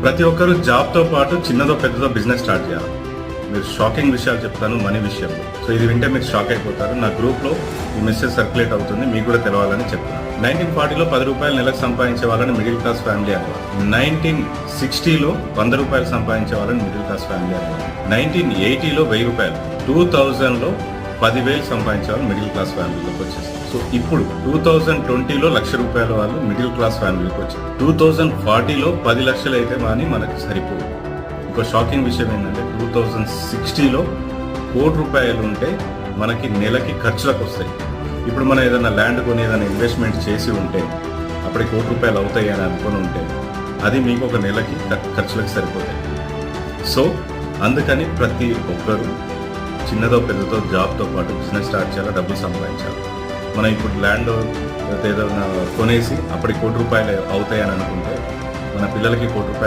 ప్రతి ఒక్కరు జాబ్తో పాటు చిన్నదో పెద్దదో బిజినెస్ స్టార్ట్ చేయాలి. మీరు షాకింగ్ విషయాలు చెప్తాను మనీ విషయంలో. సో ఇది వింటే మీరు షాక్ అయిపోతారు. నా గ్రూప్లో ఈ మెసేజ్ సర్క్యులేట్ అవుతుంది, మీకు కూడా తెలవాలని చెప్తాను. 1940లో 10 రూపాయలు నెలకు సంపాదించే వాళ్ళని మిడిల్ క్లాస్ ఫ్యామిలీ అనేవారు. 1960లో 100 రూపాయలు సంపాదించే వాళ్ళని మిడిల్ క్లాస్ ఫ్యామిలీ అనేవారు. 1980లో 1000 రూపాయలు, 2000లో 10,000 సంపాదించే వాళ్ళు మిడిల్ క్లాస్ ఫ్యామిలీలోకి వచ్చేసారు. సో ఇప్పుడు 2020లో 1,00,000 రూపాయల వాళ్ళు మిడిల్ క్లాస్ ఫ్యామిలీకి వచ్చారు. 2040లో 10 లక్షలు అయితే కానీ మనకి సరిపోదు. ఇంకో షాకింగ్ విషయం ఏంటంటే 2060లో 1 కోటి రూపాయలు ఉంటే మనకి నెలకి ఖర్చులకు వస్తాయి. ఇప్పుడు మనం ఏదైనా ల్యాండ్ కొని ఏదైనా ఇన్వెస్ట్మెంట్ చేసి ఉంటే అప్పటికి 1 కోటి రూపాయలు అవుతాయి అని అనుకుని ఉంటే అది మీకు ఒక నెలకి ఖర్చులకు సరిపోతాయి. సో అందుకని ప్రతి ఒక్కరు చిన్నదో పెద్దదో జాబ్తో పాటు బిజినెస్ స్టార్ట్ చేయాలి, డబ్బులు సంపాదించాలి. మనం ఇప్పుడు ల్యాండ్ ఏదైనా కొనేసి అప్పటికి 1 కోటి రూపాయలు అవుతాయి అని అనుకుంటే మన పిల్లలకి 1 కోటి రూపాయలు